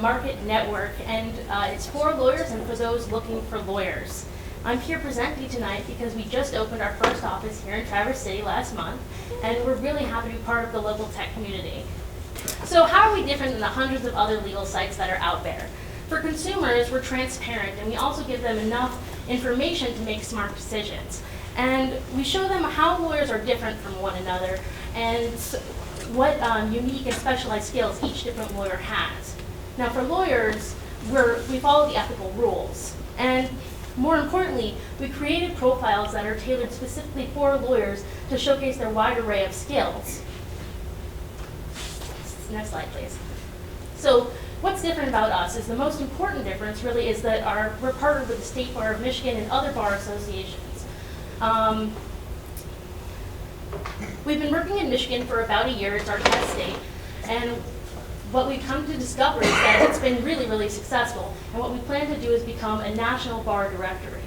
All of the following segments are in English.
market network, and it's for lawyers and for those looking for lawyers. I'm here presenting tonight because we just opened our first office here in Traverse City last month, and we're really happy to be part of the local tech community. So how are we different than the hundreds of other legal sites that are out there? For consumers, we're transparent, and we also give them enough information to make smart decisions. And we show them how lawyers are different from one another and what unique and specialized skills each different lawyer has. Now for lawyers, we follow the ethical rules. And more importantly, we created profiles that are tailored specifically for lawyers to showcase their wide array of skills. Next slide, please. So what's different about us is the most important difference really is that we're partnered with the State Bar of Michigan and other bar associations. We've been working in Michigan for about a year. It's our test state. And what we've come to discover is that it's been really, really successful. And what we plan to do is become a national bar directory.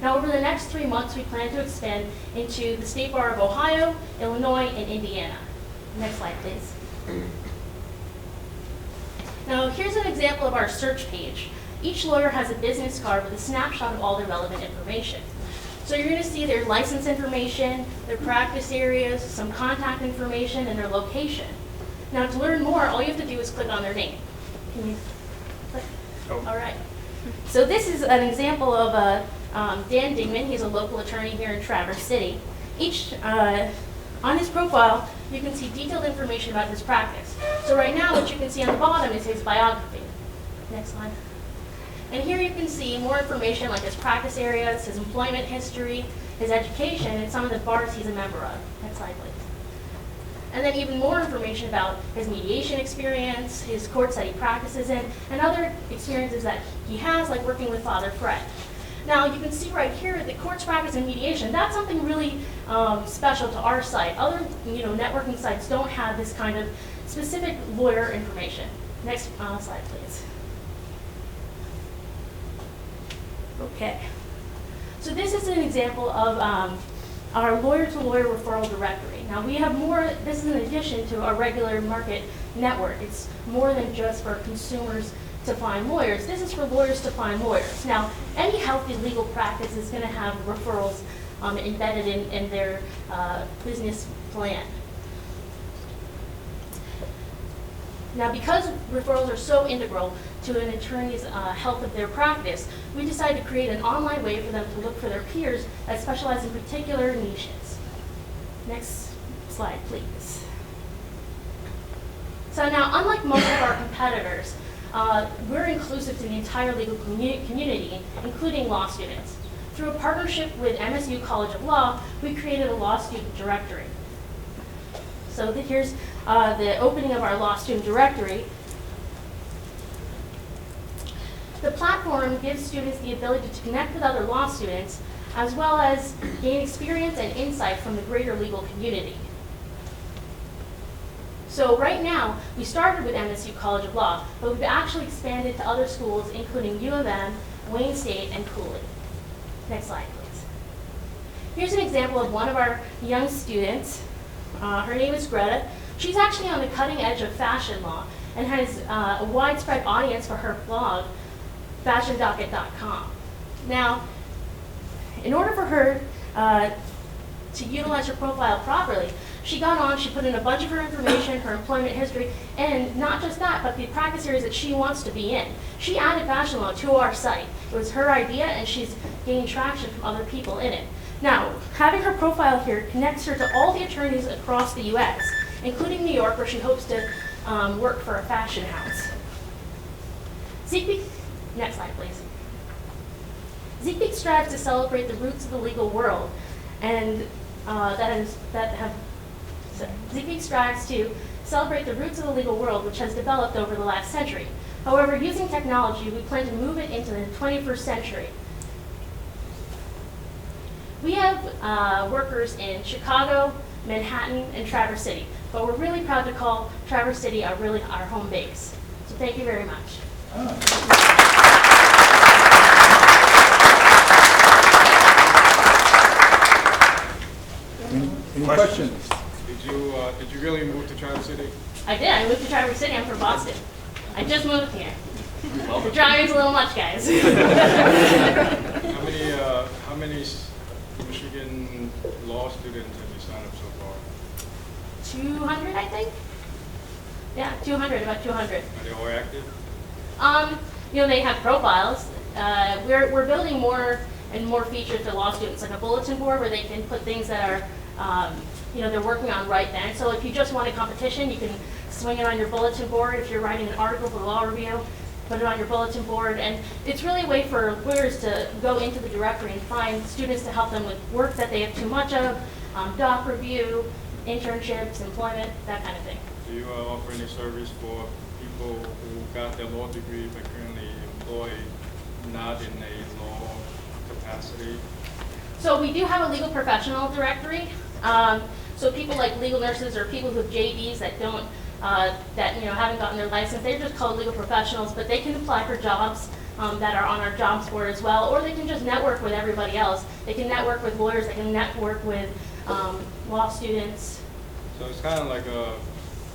Now, over the next 3 months, we plan to expand into the State Bar of Ohio, Illinois, and Indiana. Next slide, please. Now, here's an example of our search page. Each lawyer has a business card with a snapshot of all their relevant information. So you're going to see their license information, their practice areas, some contact information, and their location. Now, to learn more, all you have to do is click on their name. Can you click? Oh. All right. So this is an example of Dan Dingman. He's a local attorney here in Traverse City. On his profile, you can see detailed information about his practice. So right now, what you can see on the bottom is his biography. Next slide. And here you can see more information like his practice areas, his employment history, his education, and some of the bars he's a member of. Next slide, please. And then even more information about his mediation experience, his courts that he practices in, and other experiences that he has, like working with Father Fred. Now, you can see right here the courts practice and mediation. That's something really special to our site. Other networking sites don't have this kind of specific lawyer information. Next slide, please. Okay. So this is an example of our lawyer-to-lawyer referral directory. Now we have more, this is in addition to our regular market network. It's more than just for consumers to find lawyers. This is for lawyers to find lawyers. Now, any healthy legal practice is going to have referrals embedded in their business plan. Now, because referrals are so integral to an attorney's health of their practice, we decided to create an online way for them to look for their peers that specialize in particular niches. Next slide, please. So now, unlike most of our competitors, we're inclusive to the entire legal community, including law students. Through a partnership with MSU College of Law, we created a law student directory. So here's the opening of our law student directory. The platform gives students the ability to connect with other law students, as well as gain experience and insight from the greater legal community. So right now, we started with MSU College of Law, but we've actually expanded to other schools, including U of M, Wayne State, and Cooley. Next slide, please. Here's an example of one of our young students. Her name is Greta. She's actually on the cutting edge of fashion law and has a widespread audience for her blog, fashiondocket.com. Now, in order for her to utilize her profile properly, she got on, she put in a bunch of her information, her employment history, and not just that, but the practice areas that she wants to be in. She added fashion law to our site. It was her idea, and she's gained traction from other people in it. Now, having her profile here connects her to all the attorneys across the U.S., including New York, where she hopes to work for a fashion house. ZeekBeek, next slide, please. ZeekBeek strives to celebrate the roots of the legal world, and ZeekBeek strives to celebrate the roots of the legal world, which has developed over the last century. However, using technology, we plan to move it into the 21st century. We have workers in Chicago, Manhattan, and Traverse City, but we're really proud to call Traverse City our home base. So thank you very much. Any questions? Did you really move to Traverse City? I did. I moved to Traverse City. I'm from Boston. I just moved here. timing's a little much, guys. How many Michigan law students have you signed up so far? 200, I think. Yeah, 200, about 200. Are they all active? You know, they have profiles. We're building more and more features for law students, like a bulletin board where they can put things that are, you know, they're working on right then. So if you just want a competition, you can swing it on your bulletin board. If you're writing an article for law review, put it on your bulletin board. And it's really a way for lawyers to go into the directory and find students to help them with work that they have too much of, doc review, internships, employment, that kind of thing. Do you offer any service for people who got their law degree but currently employed not in a law capacity? So we do have a legal professional directory. So people like legal nurses or people who have JDs that don't, that you know haven't gotten their license, they're just called legal professionals, but they can apply for jobs that are on our jobs board as well, or they can just network with everybody else. They can network with lawyers, they can network with law students. So it's kind of like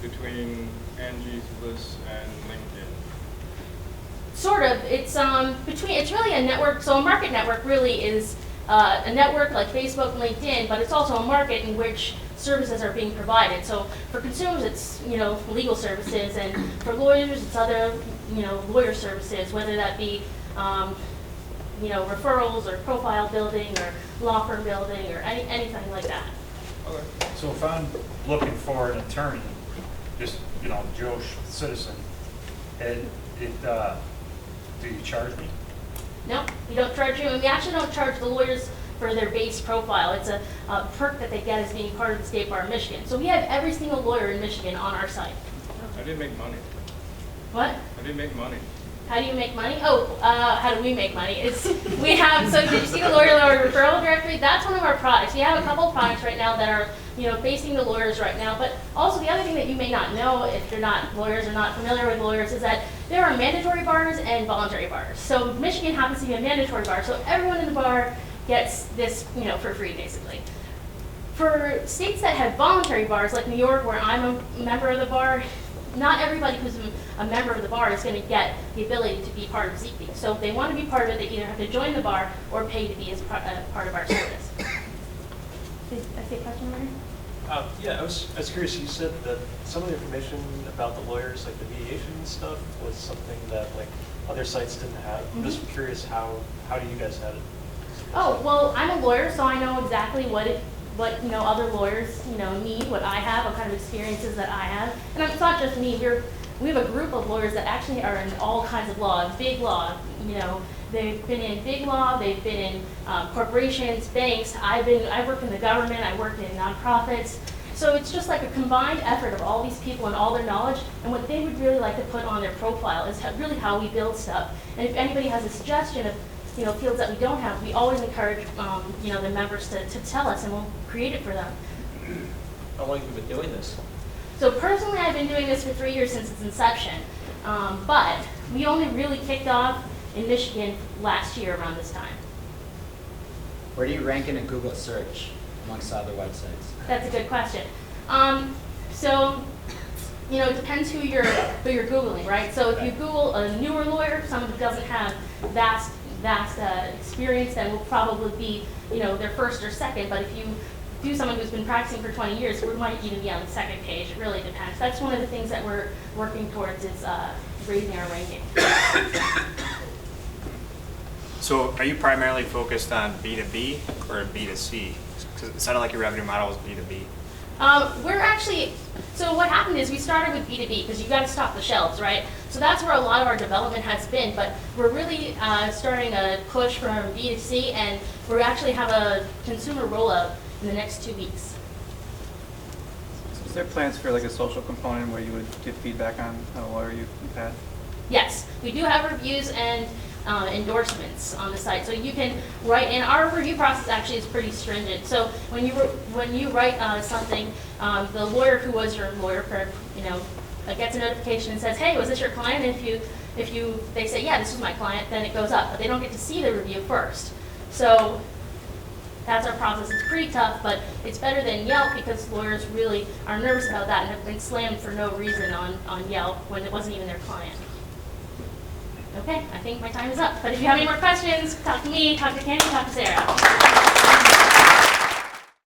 between Angie's List and LinkedIn. Sort of. It's it's really a network. So a market network really is a network like Facebook and LinkedIn, but it's also a market in which services are being provided. So for consumers, it's legal services, and for lawyers, it's other lawyer services, whether that be referrals or profile building or law firm building or anything like that. Okay. So if I'm looking for an attorney, just Joe citizen, and do you charge me? No, we don't charge you, and we actually don't charge the lawyers for their base profile. It's a perk that they get as being part of the State Bar of Michigan. So we have every single lawyer in Michigan on our site. I didn't make money. What? I didn't make money. How do you make money? Oh, how do we make money? We have, so did you see the lawyer referral directory? That's one of our products. We have a couple of products right now that are facing the lawyers right now. But also the other thing that you may not know if you're not lawyers or not familiar with lawyers is that there are mandatory bars and voluntary bars. So Michigan happens to be a mandatory bar, so everyone in the bar gets this for free basically. For states that have voluntary bars, like New York, where I'm a member of the bar, not everybody who's a member of the bar is going to get the ability to be part of ZeekBeek. So if they want to be part of it, they either have to join the bar or pay to be as part of our service. Did I say a question, Larry? Yeah, I was curious. You said that some of the information about the lawyers, like the mediation stuff, was something that like other sites didn't have. I'm just curious how do you guys have it? Oh, well, I'm a lawyer, so I know exactly what other lawyers need, what I have, what kind of experiences that I have. And it's not just me. We have a group of lawyers that actually are in all kinds of law, big law. They've been in big law, they've been in corporations, banks. I work in the government, I work in nonprofits. So it's just like a combined effort of all these people and all their knowledge, and what they would really like to put on their profile is really how we build stuff. And if anybody has a suggestion of fields that we don't have, we always encourage the members to tell us, and we'll create it for them. How long have you been doing this? So personally, I've been doing this for 3 years since its inception, but we only really kicked off in Michigan last year around this time. Where do you rank in a Google search amongst other websites? That's a good question. So it depends who you're Googling, right? So if you Google a newer lawyer, someone who doesn't have vast experience, then will probably be their first or second. But if you do someone who's been practicing for 20 years, we might even be on the second page. It really depends. That's one of the things that we're working towards is raising our ranking. So are you primarily focused on B2B or B2C? Because it sounded like your revenue model was B2B. We're actually, so what happened is we started with B2B because you got to stock the shelves, right? So that's where a lot of our development has been, but we're really starting a push from B2C, and we actually have a consumer rollout in the next 2 weeks. Is there plans for like a social component where you would give feedback on a lawyer you've had? Yes, we do have reviews and endorsements on the site. So you can write, and our review process actually is pretty stringent. So when you write something, the lawyer who was your lawyer, gets a notification and says, "Hey, was this your client?" And if they say, "Yeah, this was my client," then it goes up. But they don't get to see the review first. So that's our process. It's pretty tough, but it's better than Yelp because lawyers really are nervous about that and have been slammed for no reason on Yelp when it wasn't even their client. Okay, I think my time is up. But if you have any more questions, talk to me, talk to Kenny, talk to Sarah.